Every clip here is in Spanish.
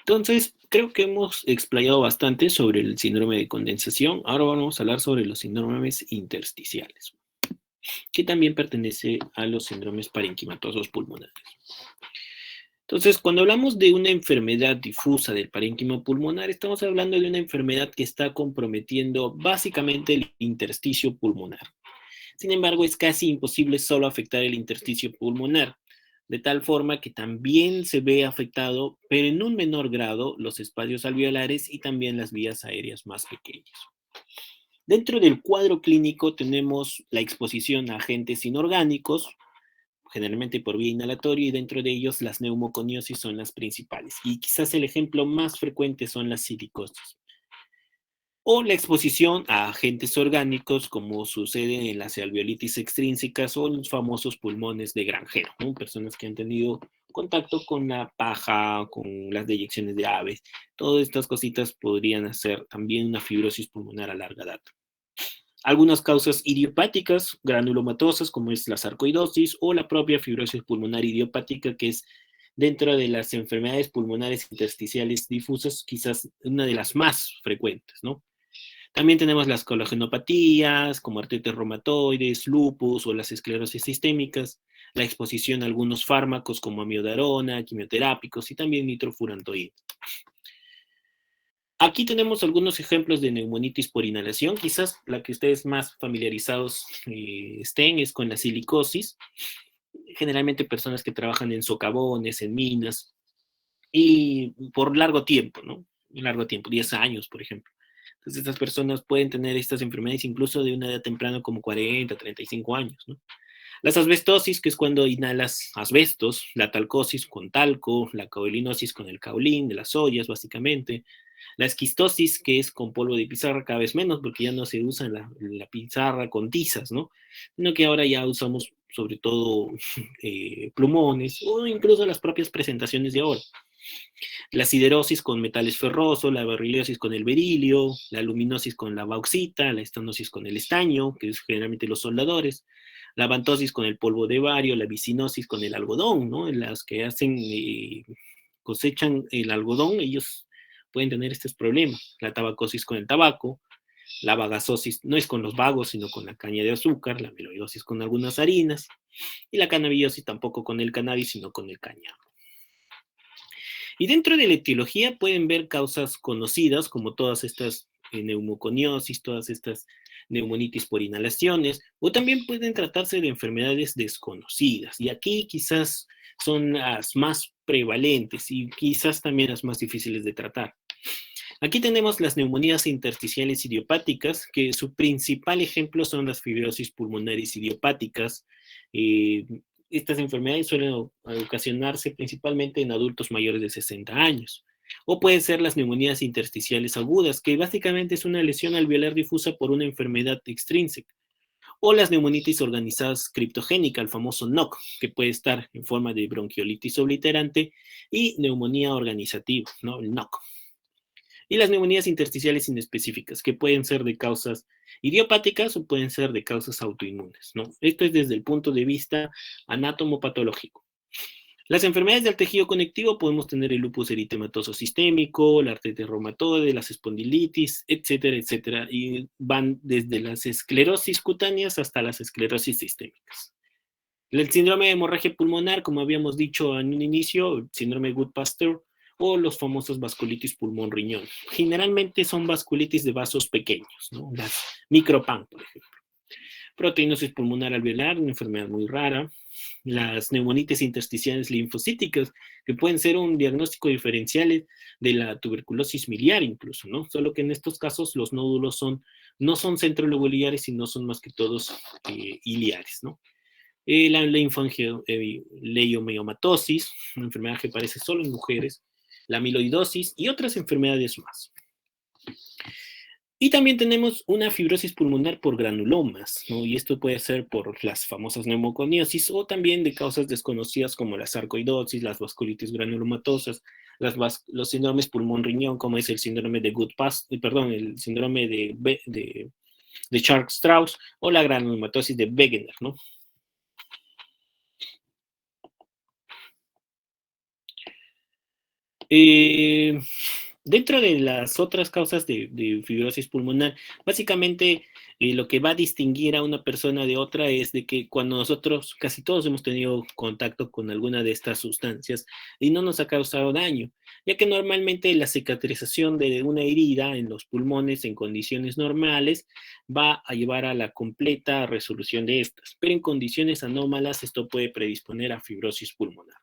Entonces, creo que hemos explayado bastante sobre el síndrome de condensación. Ahora vamos a hablar sobre los síndromes intersticiales, que también pertenece a los síndromes parenquimatosos pulmonares. Entonces, cuando hablamos de una enfermedad difusa del parénquima pulmonar, estamos hablando de una enfermedad que está comprometiendo básicamente el intersticio pulmonar. Sin embargo, es casi imposible solo afectar el intersticio pulmonar, de tal forma que también se ve afectado, pero en un menor grado, los espacios alveolares y también las vías aéreas más pequeñas. Dentro del cuadro clínico tenemos la exposición a agentes inorgánicos, generalmente por vía inhalatoria, y dentro de ellos las neumoconiosis son las principales. Y quizás el ejemplo más frecuente son las silicosis. O la exposición a agentes orgánicos, como sucede en las alveolitis extrínsecas o en los famosos pulmones de granjero, ¿no? Personas que han tenido contacto con la paja, con las deyecciones de aves. Todas estas cositas podrían hacer también una fibrosis pulmonar a larga data. Algunas causas idiopáticas, granulomatosas, como es la sarcoidosis, o la propia fibrosis pulmonar idiopática, que es dentro de las enfermedades pulmonares intersticiales difusas, quizás una de las más frecuentes, ¿no? También tenemos las colagenopatías, como artritis reumatoides, lupus o las esclerosis sistémicas, la exposición a algunos fármacos como amiodarona, quimioterápicos y también nitrofurantoína. Aquí tenemos algunos ejemplos de neumonitis por inhalación. Quizás la que ustedes más familiarizados estén es con la silicosis. Generalmente personas que trabajan en socavones, en minas, y por largo tiempo, ¿no? Largo tiempo, 10 años, por ejemplo. Entonces, estas personas pueden tener estas enfermedades incluso de una edad temprana como 40, 35 años, ¿no? Las asbestosis, que es cuando inhalas asbestos, la talcosis con talco, la caolinosis con el caolín de las ollas, básicamente. La esquistosis, que es con polvo de pizarra cada vez menos, porque ya no se usa la pizarra con tizas, ¿no? Sino que ahora ya usamos sobre todo plumones o incluso las propias presentaciones de ahora. La siderosis con metales ferrosos, la berliosis con el berilio, la luminosis con la bauxita, la estanosis con el estaño, que es generalmente los soldadores, la bantosis con el polvo de bario, la vicinosis con el algodón, ¿no? Las que hacen, cosechan el algodón, ellos pueden tener estos problemas. La tabacosis con el tabaco, la bagazosis no es con los vagos, sino con la caña de azúcar, la amiloidosis con algunas harinas, y la cannabinosis tampoco con el cannabis, sino con el cáñamo. Y dentro de la etiología pueden ver causas conocidas, como todas estas neumoconiosis, todas estas neumonitis por inhalaciones, o también pueden tratarse de enfermedades desconocidas. Y aquí quizás son las más prevalentes y quizás también las más difíciles de tratar. Aquí tenemos las neumonías intersticiales idiopáticas, que su principal ejemplo son las fibrosis pulmonares idiopáticas. Eh, Estas enfermedades suelen ocasionarse principalmente en adultos mayores de 60 años. O pueden ser las neumonías intersticiales agudas, que básicamente es una lesión alveolar difusa por una enfermedad extrínseca. O las neumonitis organizadas criptogénica, el famoso NOC, que puede estar en forma de bronquiolitis obliterante y neumonía organizativa, ¿no? El NOC. Y las neumonías intersticiales inespecíficas, que pueden ser de causas idiopáticas o pueden ser de causas autoinmunes, ¿no? Esto es desde el punto de vista anatomopatológico. Las enfermedades del tejido conectivo podemos tener el lupus eritematoso sistémico, la artritis reumatoide, las espondilitis, etcétera, etcétera, y van desde las esclerosis cutáneas hasta las esclerosis sistémicas. El síndrome de hemorragia pulmonar, como habíamos dicho en un inicio, el síndrome de Goodpasteur, o los famosos vasculitis pulmón-riñón. Generalmente son vasculitis de vasos pequeños, ¿no? Las micropan, por ejemplo. Proteinosis pulmonar alveolar, una enfermedad muy rara. Las neumonitis intersticiales linfocíticas, que pueden ser un diagnóstico diferencial de la tuberculosis miliar incluso, ¿no? Solo que en estos casos los nódulos no son centrolobulares, sino son más que todos iliares, ¿no? La linfoangioleiomyomatosis, una enfermedad que aparece solo en mujeres, la amiloidosis y otras enfermedades más. Y también tenemos una fibrosis pulmonar por granulomas, ¿no? Y esto puede ser por las famosas neumoconiosis o también de causas desconocidas como la sarcoidosis, las vasculitis granulomatosas, los síndromes pulmón-riñón, como es el síndrome de el síndrome de Charles-Strauss o la granulomatosis de Wegener, ¿no? Eh, Dentro de las otras causas de fibrosis pulmonar, básicamente lo que va a distinguir a una persona de otra es de que cuando nosotros, casi todos hemos tenido contacto con alguna de estas sustancias y no nos ha causado daño, ya que normalmente la cicatrización de una herida en los pulmones en condiciones normales va a llevar a la completa resolución de estas, pero en condiciones anómalas esto puede predisponer a fibrosis pulmonar.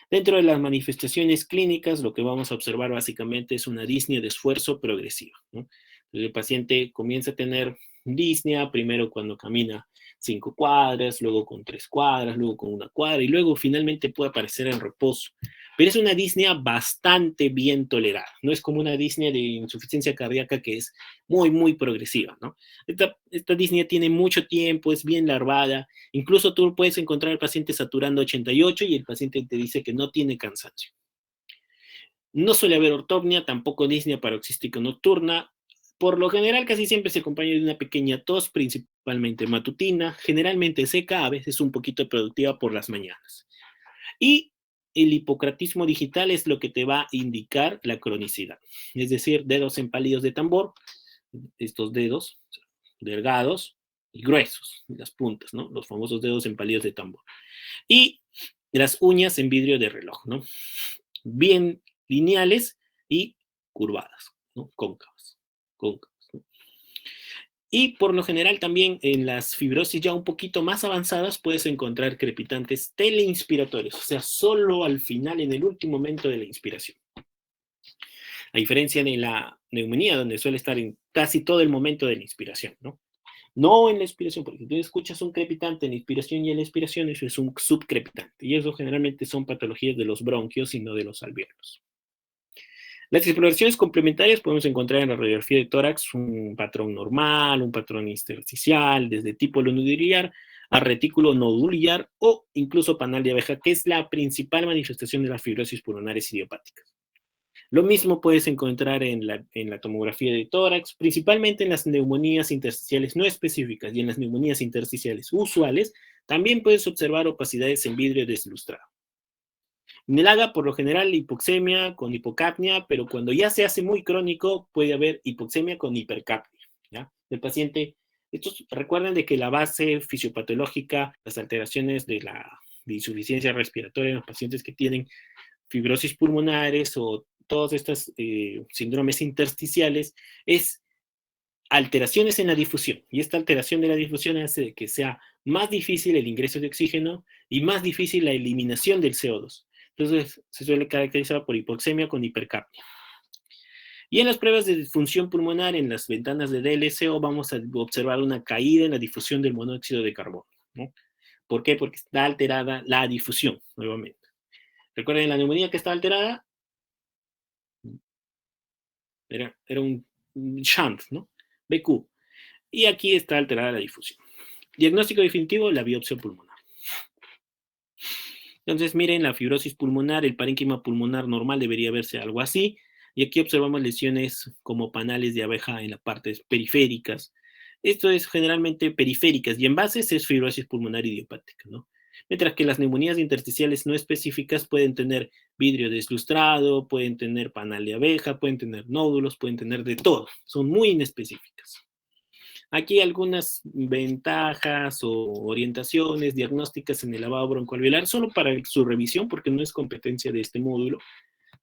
Dentro de las manifestaciones clínicas, lo que vamos a observar básicamente es una disnea de esfuerzo progresiva, ¿no? El paciente comienza a tener disnea, primero cuando camina 5 cuadras, luego con 3 cuadras, luego con 1 cuadra y luego finalmente puede aparecer en reposo. Pero es una disnea bastante bien tolerada, no es como una disnea de insuficiencia cardíaca que es muy progresiva, ¿no? Esta disnea tiene mucho tiempo, es bien larvada. Incluso tú puedes encontrar al paciente saturando 88 y el paciente te dice que no tiene cansancio. No suele haber ortopnia, tampoco disnea paroxística nocturna. Por lo general, casi siempre se acompaña de una pequeña tos, principalmente matutina, generalmente seca, a veces un poquito productiva por las mañanas. Y el hipocratismo digital es lo que te va a indicar la cronicidad, es decir, dedos empálidos de tambor, estos dedos delgados y gruesos, las puntas, ¿no? Los famosos dedos empálidos de tambor. Y las uñas en vidrio de reloj, ¿no? Bien lineales y curvadas, ¿no? Cóncavas, cóncavas, ¿no? Y por lo general también en las fibrosis ya un poquito más avanzadas puedes encontrar crepitantes teleinspiratorios, o sea, solo al final, en el último momento de la inspiración. A diferencia de la neumonía, donde suele estar en casi todo el momento de la inspiración, ¿no? No en la expiración, porque tú escuchas un crepitante en la inspiración y en la expiración, eso es un subcrepitante. Y eso generalmente son patologías de los bronquios y no de los alvéolos. Las exploraciones complementarias podemos encontrar en la radiografía de tórax un patrón normal, un patrón intersticial, desde tipo nodular a retículo nodular o incluso panal de abeja, que es la principal manifestación de las fibrosis pulmonares idiopáticas. Lo mismo puedes encontrar en la tomografía de tórax, principalmente en las neumonías intersticiales no específicas y en las neumonías intersticiales usuales, también puedes observar opacidades en vidrio deslustrado. En el AGA, por lo general, hipoxemia con hipocapnia, pero cuando ya se hace muy crónico, puede haber hipoxemia con hipercapnia, ¿ya? El paciente, estos recuerden de que la base fisiopatológica, las alteraciones de insuficiencia respiratoria en los pacientes que tienen fibrosis pulmonares o todos estos síndromes intersticiales, es alteraciones en la difusión. Y esta alteración de la difusión hace que sea más difícil el ingreso de oxígeno y más difícil la eliminación del CO2. Entonces, se suele caracterizar por hipoxemia con hipercapnia. Y en las pruebas de disfunción pulmonar, en las ventanas de DLCO, vamos a observar una caída en la difusión del monóxido de carbono, ¿no? ¿Por qué? Porque está alterada la difusión, nuevamente. Recuerden la neumonía que está alterada, era un shunt, ¿no? BQ. Y aquí está alterada la difusión. Diagnóstico definitivo, la biopsia pulmonar. Entonces, miren, la fibrosis pulmonar, el parénquima pulmonar normal debería verse algo así. Y aquí observamos lesiones como panales de abeja en las partes periféricas. Esto es generalmente periféricas y en bases es fibrosis pulmonar idiopática, ¿no? Mientras que las neumonías intersticiales no específicas pueden tener vidrio deslustrado, pueden tener panal de abeja, pueden tener nódulos, pueden tener de todo. Son muy inespecíficas. Aquí algunas ventajas o orientaciones diagnósticas en el lavado broncoalveolar, solo para su revisión, porque no es competencia de este módulo,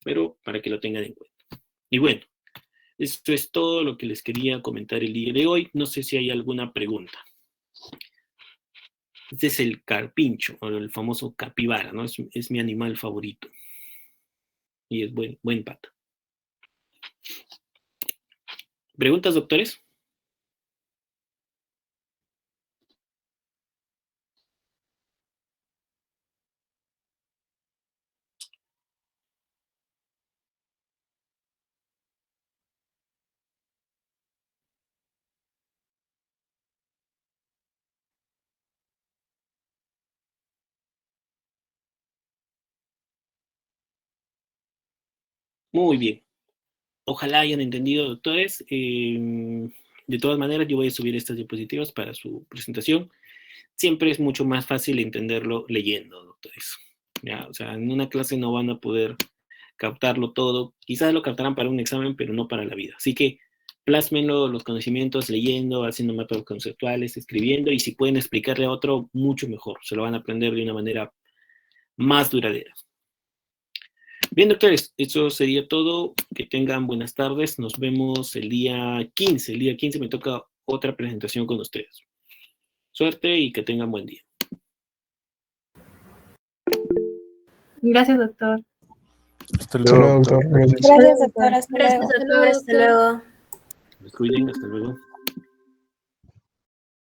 pero para que lo tengan en cuenta. Y bueno, esto es todo lo que les quería comentar el día de hoy. No sé si hay alguna pregunta. Este es el carpincho, o el famoso capibara, ¿no? Es mi animal favorito. Y es buen pato. ¿Preguntas, doctores? Muy bien. Ojalá hayan entendido, doctores. De todas maneras, yo voy a subir estas diapositivas para su presentación. Siempre es mucho más fácil entenderlo leyendo, doctores. ¿Ya? O sea, en una clase no van a poder captarlo todo. Quizás lo captarán para un examen, pero no para la vida. Así que plásmenlo, los conocimientos, leyendo, haciendo mapas conceptuales, escribiendo, y si pueden explicarle a otro, mucho mejor. Se lo van a aprender de una manera más duradera. Bien, doctores, eso sería todo. Que tengan buenas tardes. Nos vemos el día 15. El día 15 me toca otra presentación con ustedes. Suerte y que tengan buen día. Gracias, doctor. Hasta luego, doctor. Gracias, doctor. Hasta luego. Gracias, doctor. Hasta luego. Les cuiden, hasta luego.